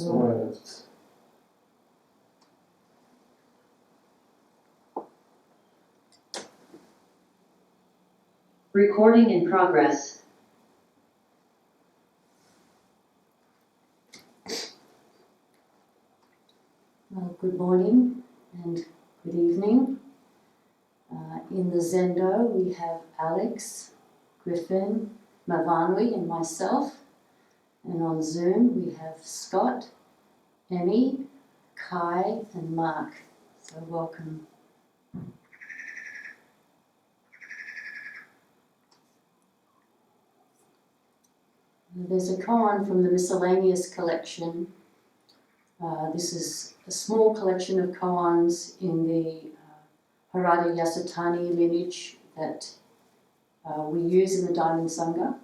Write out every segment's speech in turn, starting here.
Swift. Recording in progress. Well, good morning and good evening. In the Zendo we have Alex, Griffin, Mavanwi and myself. And on Zoom we have Scott, Emmy, Kai and Mark. So welcome. There's a koan from the miscellaneous collection. This is a small collection of koans in the Harada Yasutani lineage that we use in the Diamond Sangha.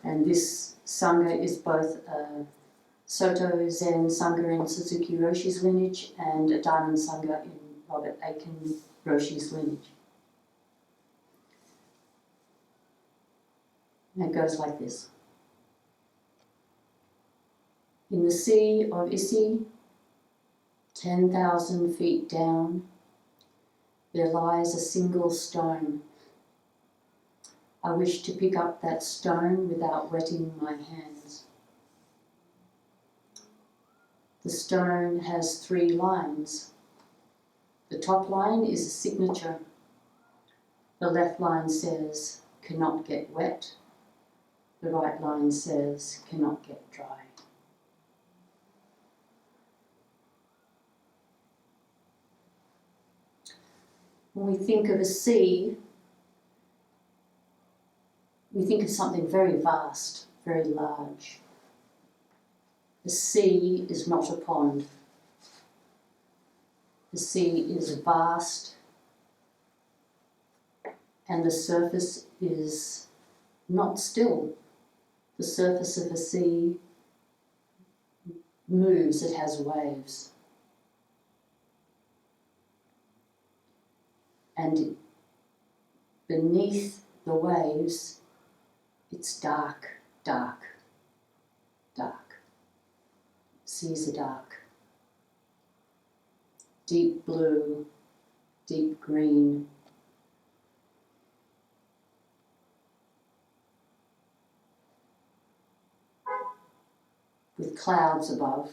And this Sangha is both a Soto Zen Sangha in Suzuki Roshi's lineage and a Diamond Sangha in Robert Aiken Roshi's lineage. And it goes like this. In the sea of Isi, 10,000 feet down, there lies a single stone. I wish to pick up that stone without wetting my hands. The stone has 3 lines. The top line is a signature. The left line says, cannot get wet. The right line says, cannot get dry. When we think of a sea, we think of something very vast, very large. The sea is not a pond. The sea is vast, and the surface is not still. The surface of a sea moves, it has waves. And beneath the waves, it's dark, dark, dark. Seas are dark. Deep blue, deep green. With clouds above,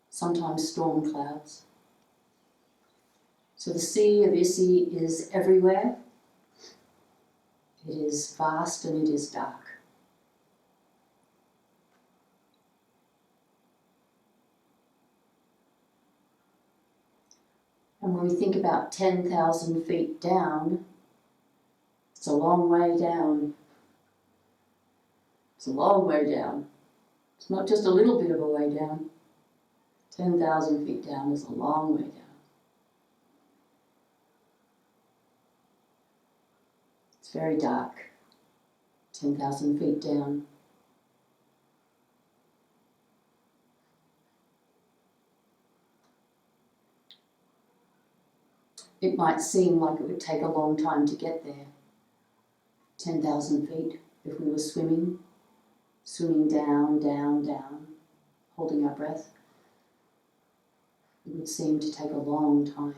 sometimes storm clouds. So the Sea of Isi is everywhere. It is vast and it is dark. And when we think about 10,000 feet down, it's a long way down. It's a long way down. It's not just a little bit of a way down. 10,000 feet down is a long way down. It's very dark, 10,000 feet down. It might seem like it would take a long time to get there, 10,000 feet, if we were swimming down, down, down, holding our breath. It would seem to take a long time.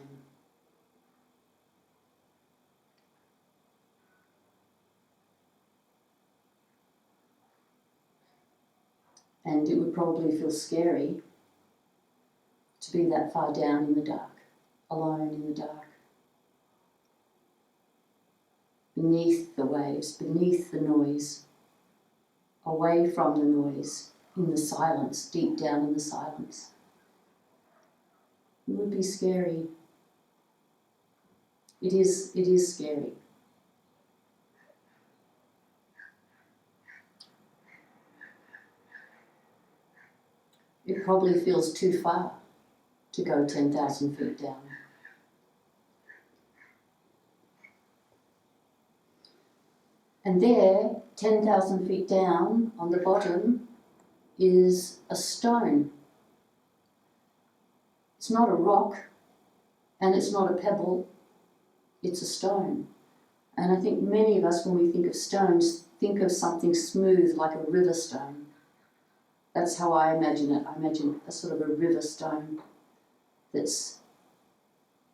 And it would probably feel scary to be that far down in the dark, alone in the dark. Beneath the waves, beneath the noise, away from the noise, in the silence, deep down in the silence. It would be scary. It is scary. It probably feels too far to go 10,000 feet down. And there, 10,000 feet down, on the bottom, is a stone. It's not a rock, and it's not a pebble, it's a stone. And I think many of us, when we think of stones, think of something smooth like a river stone. That's how I imagine it. I imagine a sort of a river stone that's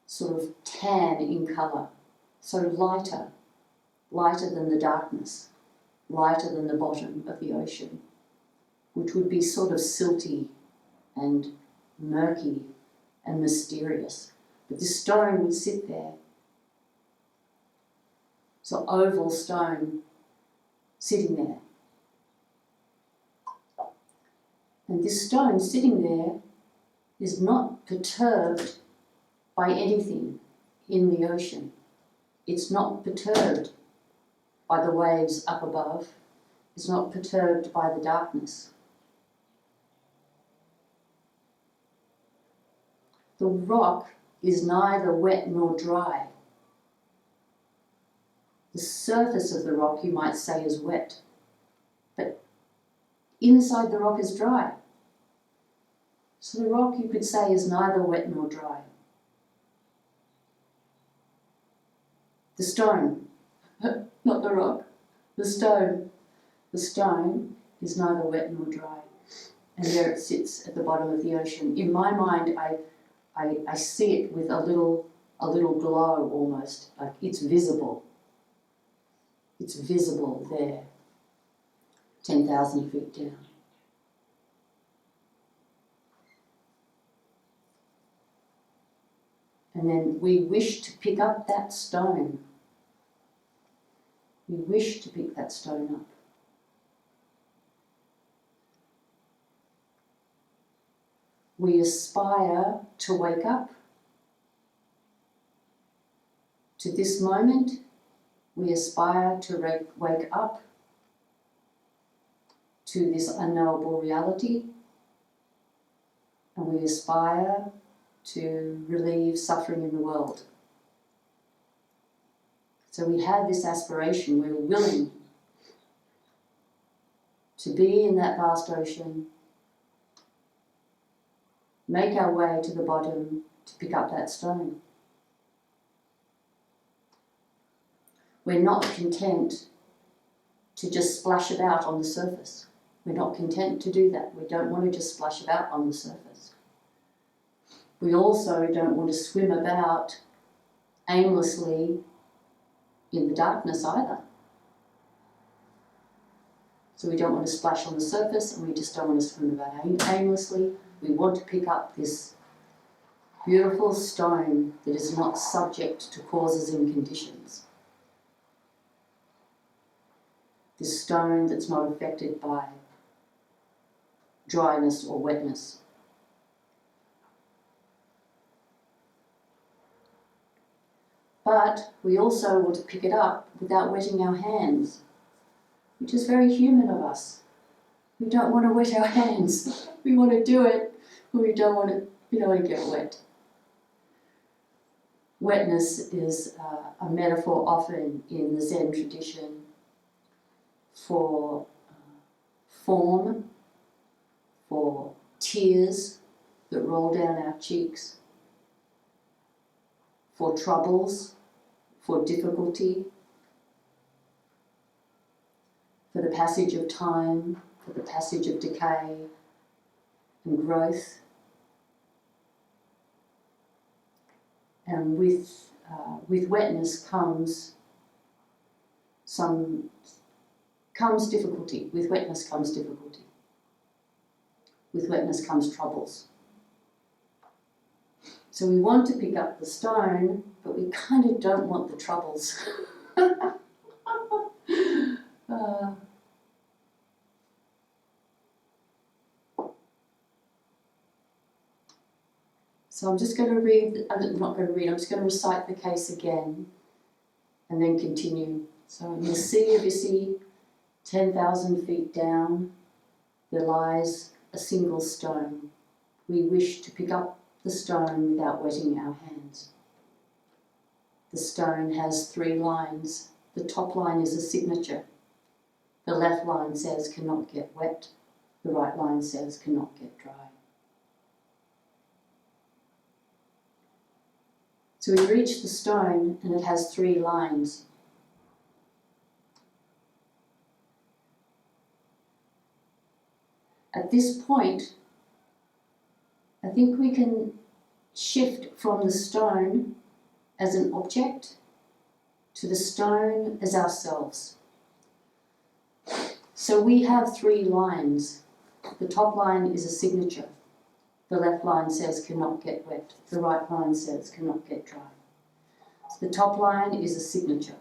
sort of tan in colour, so lighter than the darkness, lighter than the bottom of the ocean, which would be sort of silty and murky and mysterious. But this stone would sit there. So oval stone sitting there. And this stone sitting there is not perturbed by anything in the ocean. It's not perturbed by the waves up above. It's not perturbed by the darkness. The rock is neither wet nor dry. The surface of the rock, you might say, is wet, but inside the rock is dry. So the rock, you could say, is neither wet nor dry. The stone, not the rock, the stone. The stone is neither wet nor dry. And there it sits at the bottom of the ocean. In my mind, I see it with a little glow almost, like it's visible. It's visible there, 10,000 feet down. And then we wish to pick up that stone. We wish to pick that stone up. We aspire to wake up to this moment. We aspire to wake up to this unknowable reality, and we aspire to relieve suffering in the world. So we have this aspiration, we're willing to be in that vast ocean, make our way to the bottom to pick up that stone. We're not content to just splash about on the surface. We're not content to do that. We don't want to just splash about on the surface. We also don't want to swim about aimlessly in the darkness either. So we don't want to splash on the surface, and we just don't want to swim about aimlessly. We want to pick up this beautiful stone that is not subject to causes and conditions. This stone that's not affected by dryness or wetness. But we also want to pick it up without wetting our hands, which is very human of us. We don't want to wet our hands. We want to do it, but we don't want to get wet. Wetness is a metaphor often in the Zen tradition for form, for tears that roll down our cheeks, for troubles, for difficulty, for the passage of time, for the passage of decay and growth. And with wetness comes difficulty. With wetness comes difficulty. With wetness comes troubles. So we want to pick up the stone, but we kind of don't want the troubles. So I'm just going to I'm just going to recite the case again and then continue. So in the Sea of Issy, 10,000 feet down, there lies a single stone. We wish to pick up the stone without wetting our hands. The stone has 3 lines. The top line is a signature. The left line says cannot get wet. The right line says cannot get dry. So we reach the stone and it has 3 lines. At this point, I think we can shift from the stone as an object to the stone as ourselves. So we have 3 lines. The top line is a signature. The left line says cannot get wet. The right line says cannot get dry. So the top line is a signature.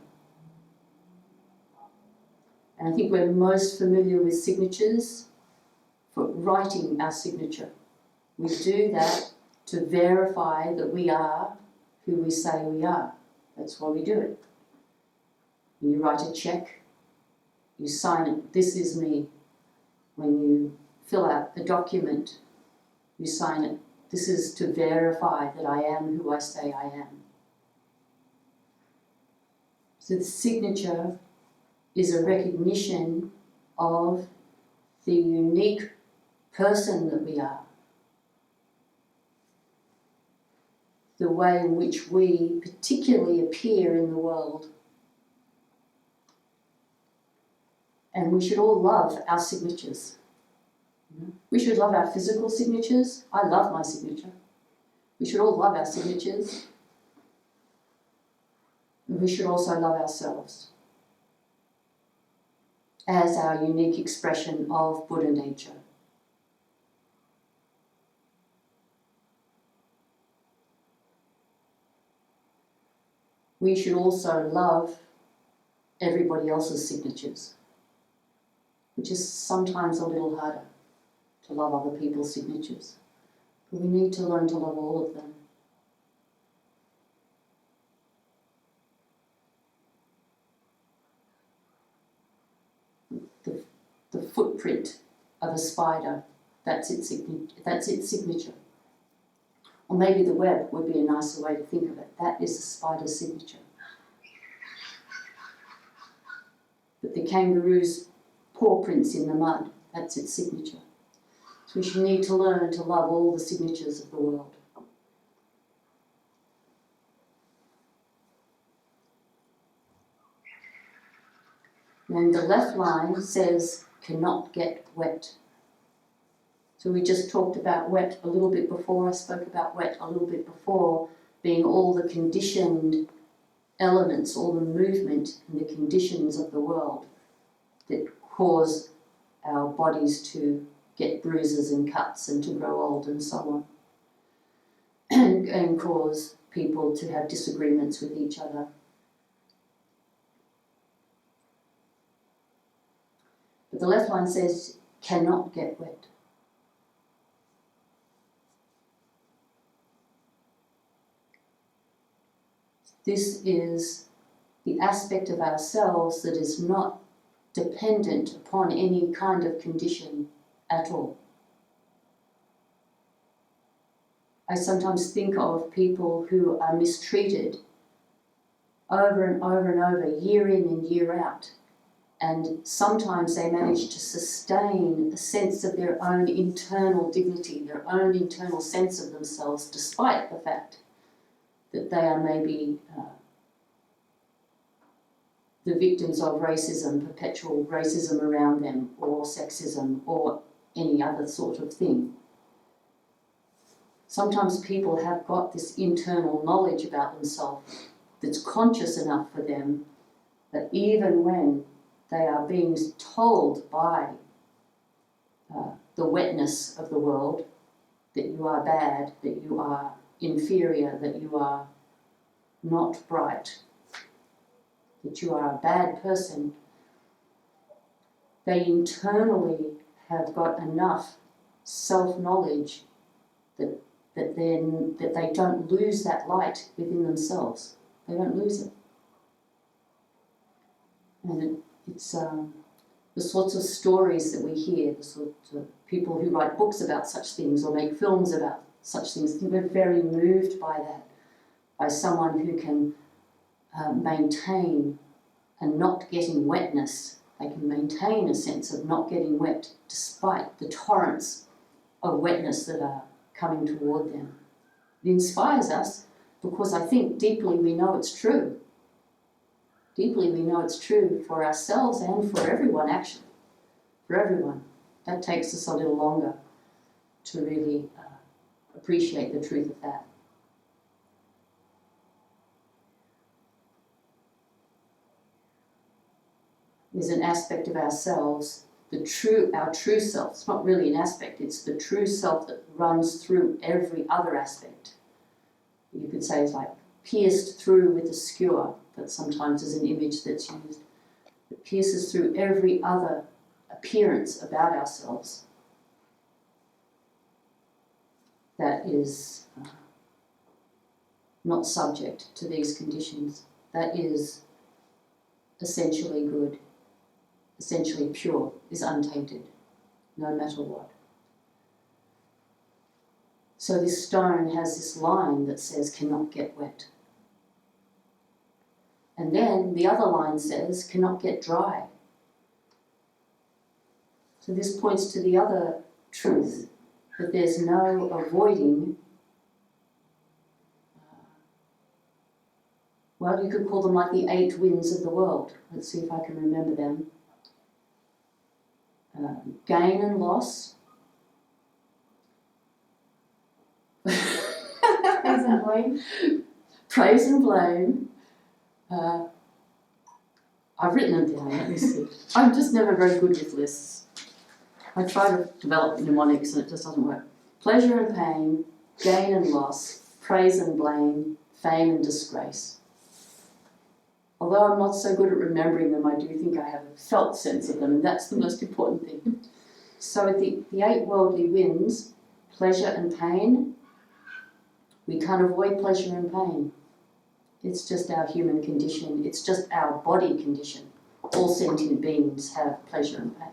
And I think we're most familiar with signatures for writing our signature. We do that to verify that we are who we say we are. That's why we do it. When you write a check, you sign it, this is me. When you fill out a document, you sign it, this is to verify that I am who I say I am. So the signature is a recognition of the unique person that we are. The way in which we particularly appear in the world. And we should all love our signatures. We should love our physical signatures. I love my signature. We should all love our signatures. And we should also love ourselves as our unique expression of Buddha nature. We should also love everybody else's signatures, which is sometimes a little harder to love other people's signatures. But we need to learn to love all of them. The footprint of a spider, that's its signature. Or maybe the web would be a nicer way to think of it. That is a spider's signature. But the kangaroo's paw prints in the mud, that's its signature. So we should need to learn to love all the signatures of the world. And the left line says, cannot get wet. So we just talked about wet a little bit before. I spoke about wet a little bit before, being all the conditioned elements, all the movement and the conditions of the world that cause our bodies to get bruises and cuts and to grow old and so on, and cause people to have disagreements with each other. But the left line says, cannot get wet. This is the aspect of ourselves that is not dependent upon any kind of condition at all. I sometimes think of people who are mistreated over and over and over, year in and year out. And sometimes they manage to sustain a sense of their own internal dignity, their own internal sense of themselves, despite the fact that they are maybe the victims of racism, perpetual racism around them, or sexism, or any other sort of thing. Sometimes people have got this internal knowledge about themselves that's conscious enough for them that even when they are being told by the wetness of the world that you are bad, that you are inferior, that you are not bright, that you are a bad person, they internally have got enough self-knowledge that they don't lose that light within themselves. They don't lose it. And it's the sorts of stories that we hear, the sorts of people who write books about such things or make films about such things. I think we're very moved by that, by someone who can maintain a not getting wetness. They can maintain a sense of not getting wet despite the torrents of wetness that are coming toward them. It inspires us because I think deeply we know it's true. Deeply we know it's true for ourselves and for everyone, actually. For everyone. That takes us a little longer to really appreciate the truth of that. There's an aspect of ourselves, our true self. It's not really an aspect, it's the true self that runs through every other aspect. You could say it's like pierced through with a skewer, that sometimes is an image that's used. It pierces through every other appearance about ourselves that is not subject to these conditions. That is essentially good, essentially pure, is untainted, no matter what. So this stone has this line that says, cannot get wet. And then the other line says, cannot get dry. So this points to the other truth, that there's no avoiding, well, you could call them like the 8 winds of the world. Let's see if I can remember them. Gain and loss. Praise and blame. Praise and blame. I've written them down, let me see. I'm just never very good with lists. I try to develop mnemonics and it just doesn't work. Pleasure and pain, gain and loss, praise and blame, fame and disgrace. Although I'm not so good at remembering them, I do think I have a felt sense of them, and that's the most important thing. So the 8 worldly winds, pleasure and pain, we can't avoid pleasure and pain. It's just our human condition. It's just our body condition. All sentient beings have pleasure and pain.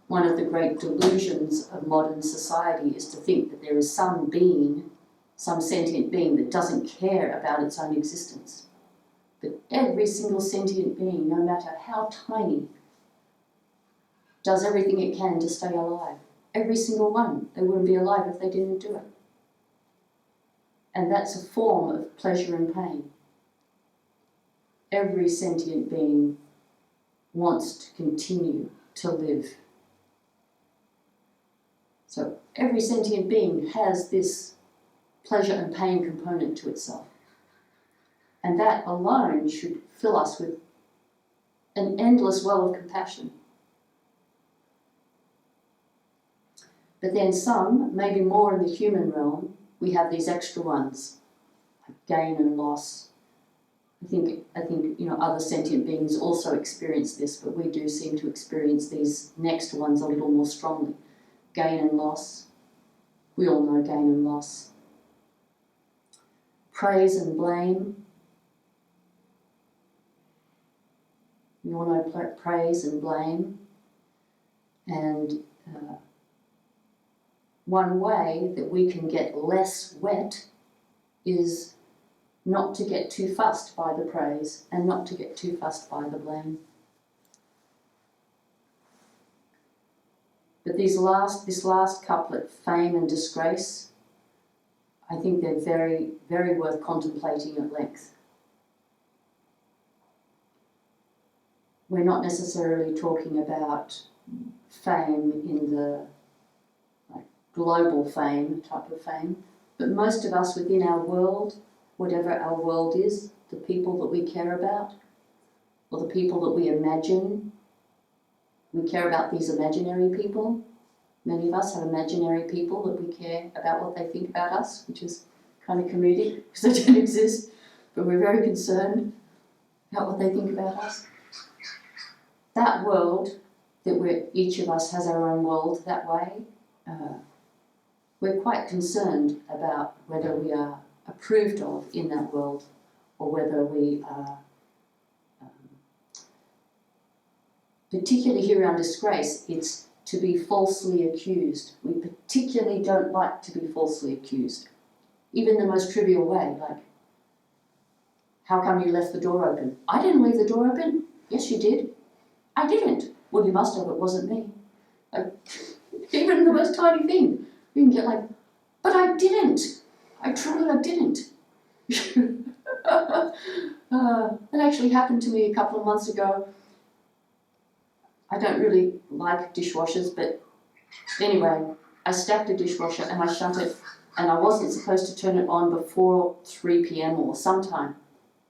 One of the great delusions of modern society is to think that there is some being, some sentient being that doesn't care about its own existence. But every single sentient being, no matter how tiny, does everything it can to stay alive. Every single one. They wouldn't be alive if they didn't do it. And that's a form of pleasure and pain. Every sentient being wants to continue to live. So every sentient being has this pleasure and pain component to itself. And that alone should fill us with an endless well of compassion. But then some, maybe more in the human realm, we have these extra ones, like gain and loss. I think other sentient beings also experience this, but we do seem to experience these next ones a little more strongly. Gain and loss. We all know gain and loss. Praise and blame. We all know praise and blame. And one way that we can get less wet is not to get too fussed by the praise and not to get too fussed by the blame. But this last couplet, fame and disgrace, I think they're very, very worth contemplating at length. We're not necessarily talking about fame in the global fame type of fame, but most of us within our world, whatever our world is, the people that we care about, or the people that we imagine, we care about these imaginary people. Many of us have imaginary people that we care about what they think about us, which is kind of comedic because they don't exist, but we're very concerned about what they think about us. That world, that each of us has our own world that way, we're quite concerned about whether we are approved of in that world or whether we are, particularly here around disgrace, it's to be falsely accused. We particularly don't like to be falsely accused. Even the most trivial way, like, how come you left the door open? I didn't leave the door open. Yes, you did. I didn't. Well, you must have, it wasn't me. Like, even the most tiny thing. You can get like, but I didn't. I didn't. That actually happened to me a couple of months ago. I don't really like dishwashers, but anyway, I stacked the dishwasher and I shut it, and I wasn't supposed to turn it on before 3 p.m. or sometime,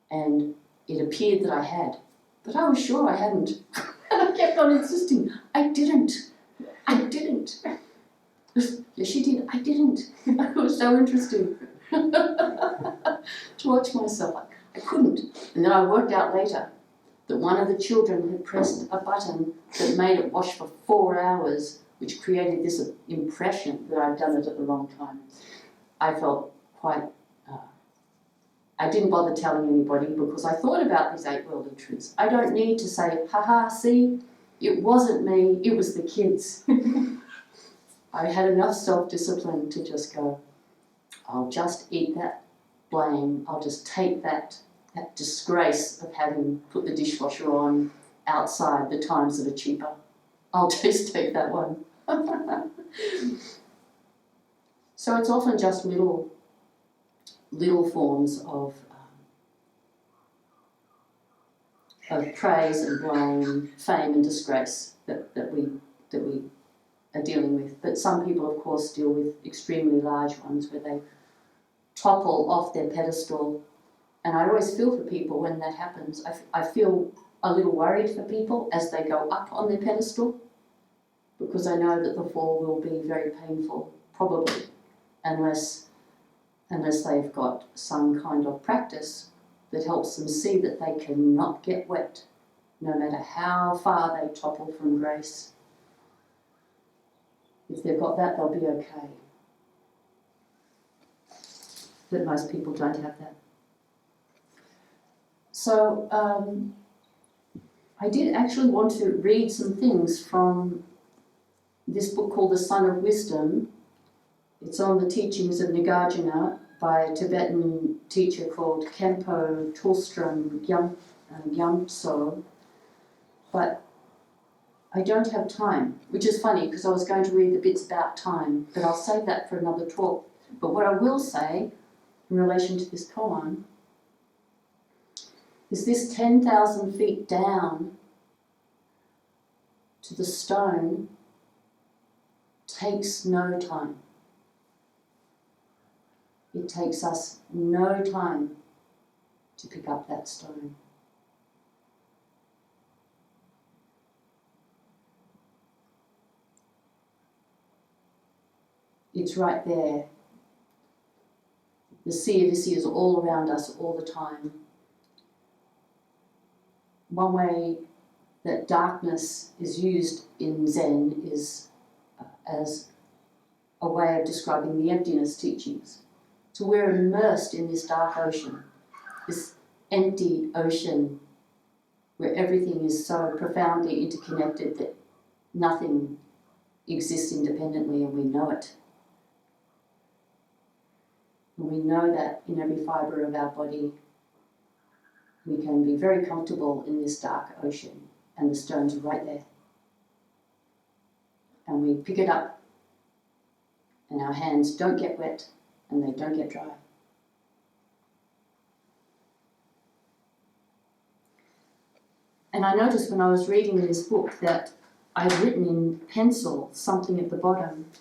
and it appeared that I had, but I was sure I hadn't. And I kept on insisting, I didn't. Yes, she did, I didn't. It was so interesting to watch myself. I couldn't. And then I worked out later that one of the children had pressed a button that made it wash for 4 hours, which created this impression that I'd done it at the wrong time. I felt quite, I didn't bother telling anybody because I thought about these 8 worldly truths. I don't need to say, haha, see, it wasn't me, it was the kids. I had enough self-discipline to just go, I'll just eat that blame, I'll just take that disgrace of having put the dishwasher on outside the times that are cheaper. I'll just take that one. So it's often just little forms of praise and blame, fame and disgrace that we are dealing with. But some people, of course, deal with extremely large ones where they topple off their pedestal. And I always feel for people when that happens. I feel a little worried for people as they go up on their pedestal, because I know that the fall will be very painful, probably, unless they've got some kind of practice that helps them see that they cannot get wet, no matter how far they topple from grace. If they've got that, they'll be okay. But most people don't have that. So I did actually want to read some things from this book called The Sun of Wisdom. It's on the teachings of Nagarjuna by a Tibetan teacher called Khenpo Tulstrom Gyamtso. But I don't have time, which is funny because I was going to read the bits about time, but I'll save that for another talk. But what I will say in relation to this koan is this 10,000 feet down to the stone takes no time. It takes us no time to pick up that stone. It's right there. The sea of Issy is all around us all the time. One way that darkness is used in Zen is as a way of describing the emptiness teachings. So we're immersed in this dark ocean, this empty ocean where everything is so profoundly interconnected that nothing exists independently, and we know it. And we know that in every fibre of our body. We can be very comfortable in this dark ocean, and the stone's right there. And we pick it up, and our hands don't get wet, and they don't get dry. And I noticed when I was reading this book that I'd written in pencil something at the bottom,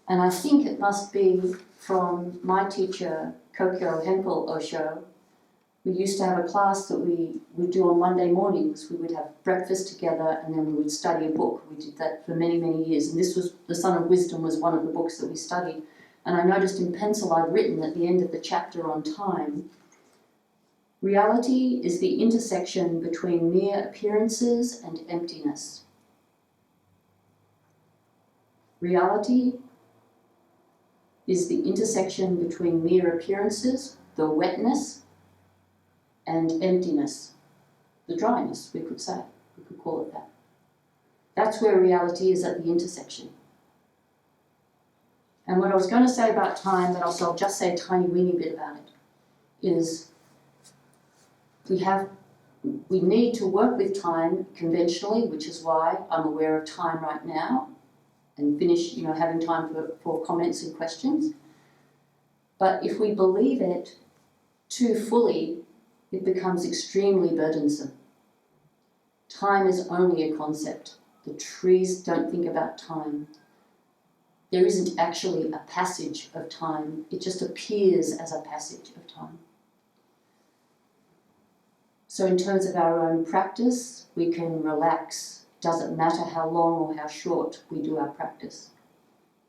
and I think it must be from my teacher, Kokyo Henkel Osho. We used to have a class that we would do on Monday mornings. We would have breakfast together and then we would study a book. We did that for many, many years. And this was, The Sun of Wisdom was one of the books that we studied. And I noticed in pencil I'd written at the end of the chapter on time, reality is the intersection between mere appearances and emptiness. Reality is the intersection between mere appearances, the wetness, and emptiness, the dryness, we could say. We could call it that. That's where reality is, at the intersection. And what I was going to say about time, but also I'll just say a tiny weeny bit about it, is we need to work with time conventionally, which is why I'm aware of time right now and finish, having time for comments and questions. But if we believe it too fully, it becomes extremely burdensome. Time is only a concept. The trees don't think about time. There isn't actually a passage of time. It just appears as a passage of time. So in terms of our own practice, we can relax. Doesn't matter how long or how short we do our practice.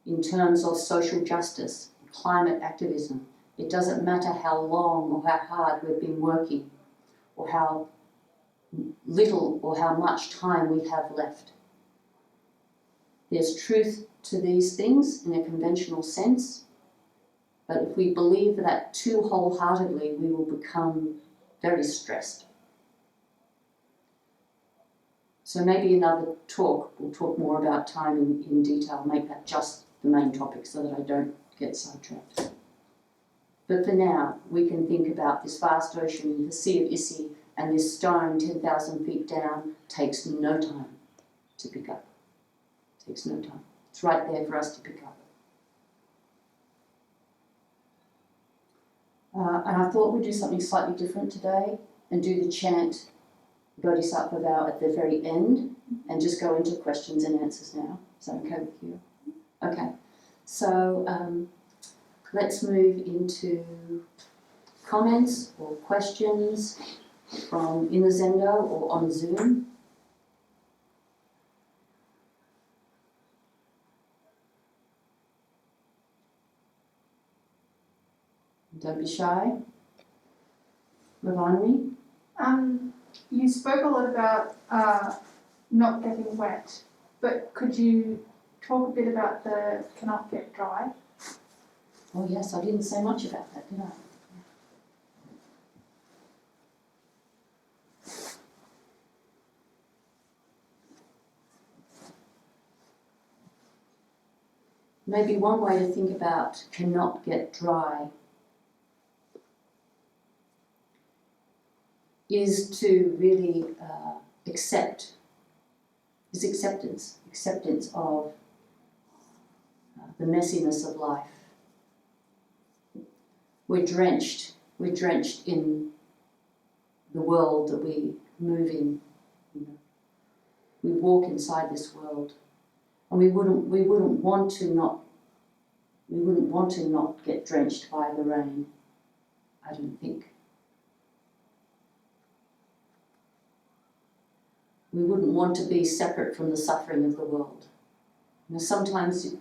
In terms of social justice, climate activism, it doesn't matter how long or how hard we've been working, or how little or how much time we have left. There's truth to these things in a conventional sense, but if we believe that too wholeheartedly, we will become very stressed. So maybe another talk, we'll talk more about time in detail, make that just the main topic so that I don't get sidetracked. But for now, we can think about this vast ocean, the Sea of Issy, and this stone 10,000 feet down takes no time to pick up. Takes no time. It's right there for us to pick up. And I thought we'd do something slightly different today and do the chant Bodhisattva vow at the very end and just go into questions and answers now. Is that okay with you? Okay. So let's move into comments or questions from in the Zendo or on Zoom. Don't be shy. Lavani? You spoke a lot about not getting wet, but could you talk a bit about the cannot get dry? Oh yes, I didn't say much about that, did I? Maybe one way to think about cannot get dry is to really acceptance of the messiness of life. We're drenched in the world that we move in. You know. We walk inside this world, and we wouldn't want to not get drenched by the rain, I don't think. We wouldn't want to be separate from the suffering of the world. You know, sometimes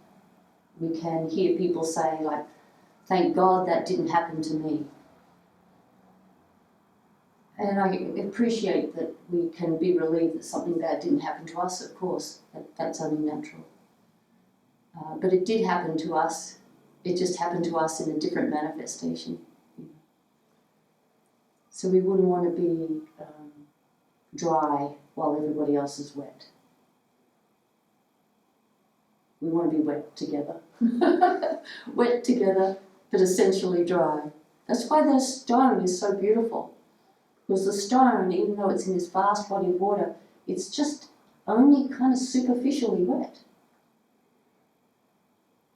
we can hear people say, like, thank God that didn't happen to me. And I appreciate that we can be relieved that something bad didn't happen to us, of course. That's only natural. But it did happen to us. It just happened to us in a different manifestation. So we wouldn't want to be dry while everybody else is wet. We want to be wet together. Wet together, but essentially dry. That's why the stone is so beautiful. Because the stone, even though it's in this vast body of water, it's just only kind of superficially wet.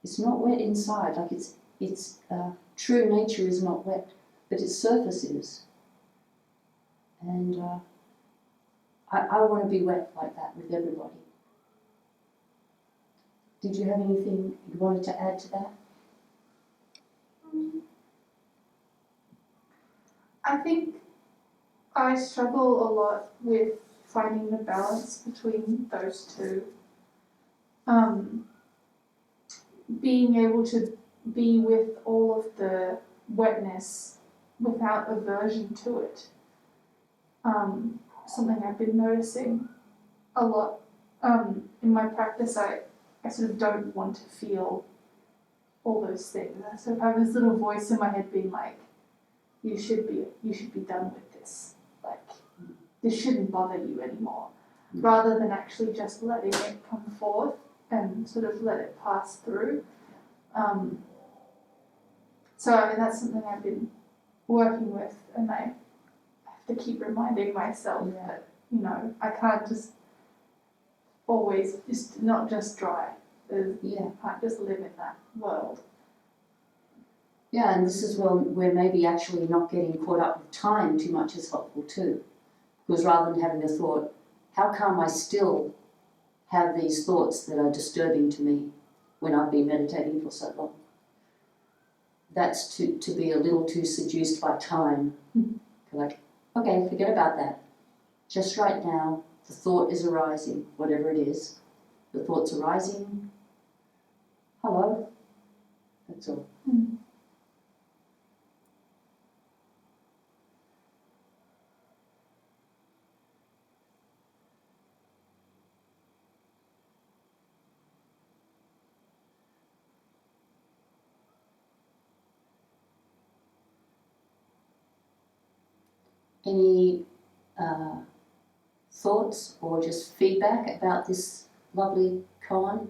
It's not wet inside, like its true nature is not wet, but its surface is. And I want to be wet like that with everybody. Did you have anything you wanted to add to that? I think I struggle a lot with finding the balance between those two. Being able to be with all of the wetness without aversion to it. Something I've been noticing a lot in my practice. I sort of don't want to feel all those things. I sort of have this little voice in my head being like, you should be done with this. Like, this shouldn't bother you anymore. Rather than actually just letting it come forth and sort of let it pass through. So I mean, that's something I've been working with, and I have to keep reminding myself that, you know, I can't just always, just not just dry. I can't just live in that world. Yeah, and this is where maybe actually not getting caught up with time too much is helpful too. Because rather than having the thought, how come I still have these thoughts that are disturbing to me when I've been meditating for so long. That's to be a little too seduced by time. Like, okay, forget about that. Just right now, the thought is arising, whatever it is. The thought's arising. Hello. That's all. Any thoughts or just feedback about this lovely koan?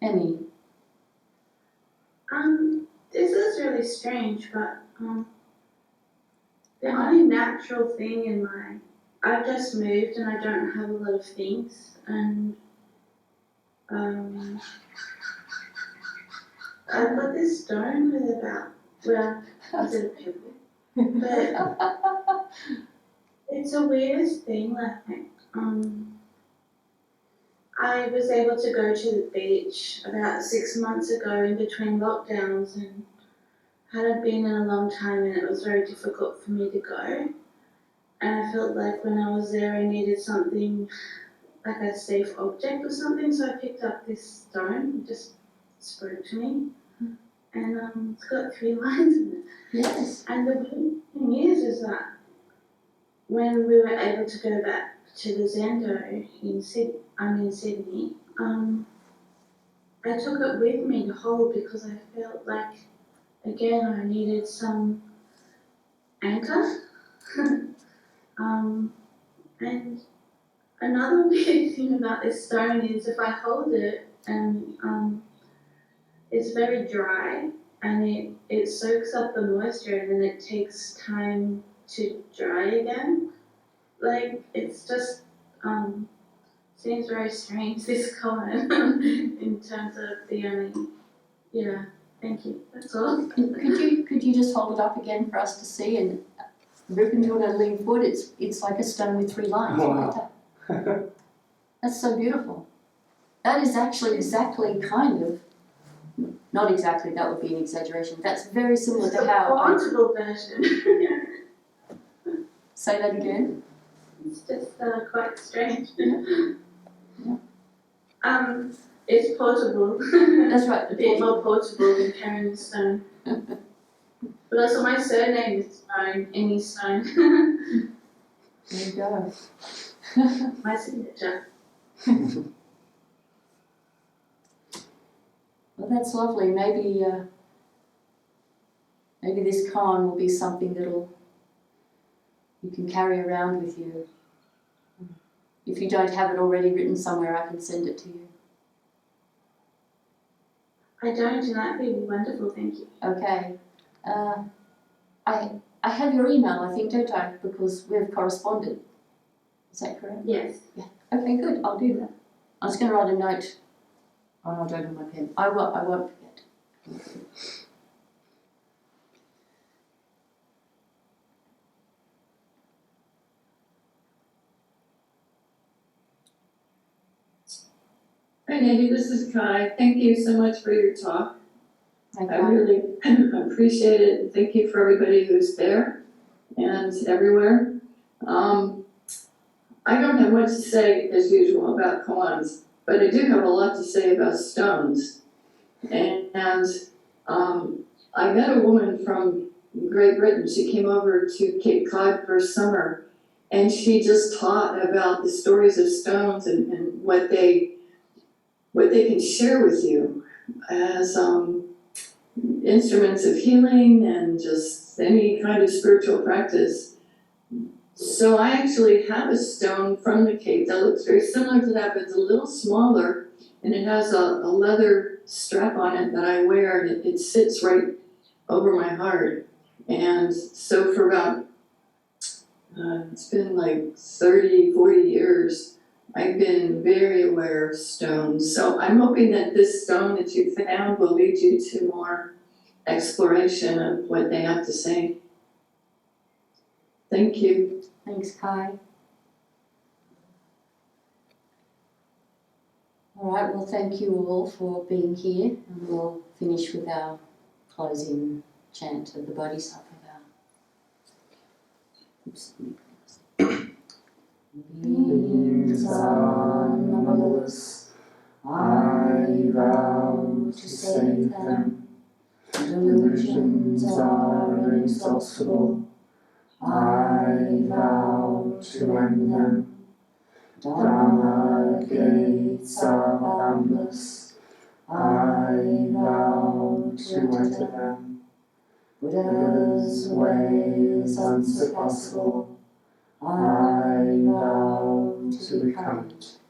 Emmy? This is really strange, but the only natural thing in I've just moved and I don't have a lot of things, and I've got this stone with is it a pebble? But it's the weirdest thing, like, I was able to go to the beach about 6 months ago in between lockdowns, and hadn't been in a long time, and it was very difficult for me to go. And I felt like when I was there I needed something, like a safe object or something, so I picked up this stone. It just spoke to me. And it's got 3 lines in it. Yes. And the weird thing is that when we were able to go back to the Zendo in Sydney, I took it with me to hold because I felt like, again, I needed some anchor. And another weird thing about this stone is if I hold it and it's very dry and it soaks up the moisture and then it takes time to dry again. Like, it's just seems very strange, this koan, in terms of the yeah, thank you, that's all. Could you just hold it up again for us to see? And Ripon, you want to lean forward? It's like a stone with 3 lines. Wow. Like that. That's so beautiful. That is actually exactly kind of, not exactly, that would be an exaggeration. That's very similar It's to the how I... portable version. Say that again? It's just quite strange. Yeah. It's portable. That's right. A bit more portable than carrying a stone. But also my surname is Stone, any Stone. There you go. My signature. Well, that's lovely. Maybe this koan will be something you can carry around with you. If you don't have it already written somewhere, I can send it to you. I don't, and that'd be wonderful, thank you. Okay. I have your email, I think, don't I? Because we've corresponded. Is that correct? Yes. Yeah. Okay, good. I'll do that. I was going to write a note. Oh, I don't have my pen. I won't forget. Hi Neti, this is Kai. Thank you so much for your talk. Okay. I really appreciate it. And thank you for everybody who's there and everywhere. I don't have much to say as usual about koans, but I do have a lot to say about stones. And I met a woman from Great Britain. She came over to Cape Cod for summer, and she just taught about the stories of stones and what they can share with you as instruments of healing and just any kind of spiritual practice. So I actually have a stone from the Cape that looks very similar to that, but it's a little smaller, and it has a leather strap on it that I wear, and it sits right over my heart. And so for about, it's been like 30, 40 years, I've been very aware of stones, so I'm hoping that this stone that you found will lead you to more exploration of what they have to say. Thank you. Thanks, Kai. All right, well, thank you all for being here, and we'll finish with our closing chant of the Bodhisattva vow. Oops. Beings are numberless, I vow to save them. Delusions are inexhaustible, I vow to end them. Dharma gates are boundless, I vow to enter them. Buddha's way is unsurpassable, I vow to become it.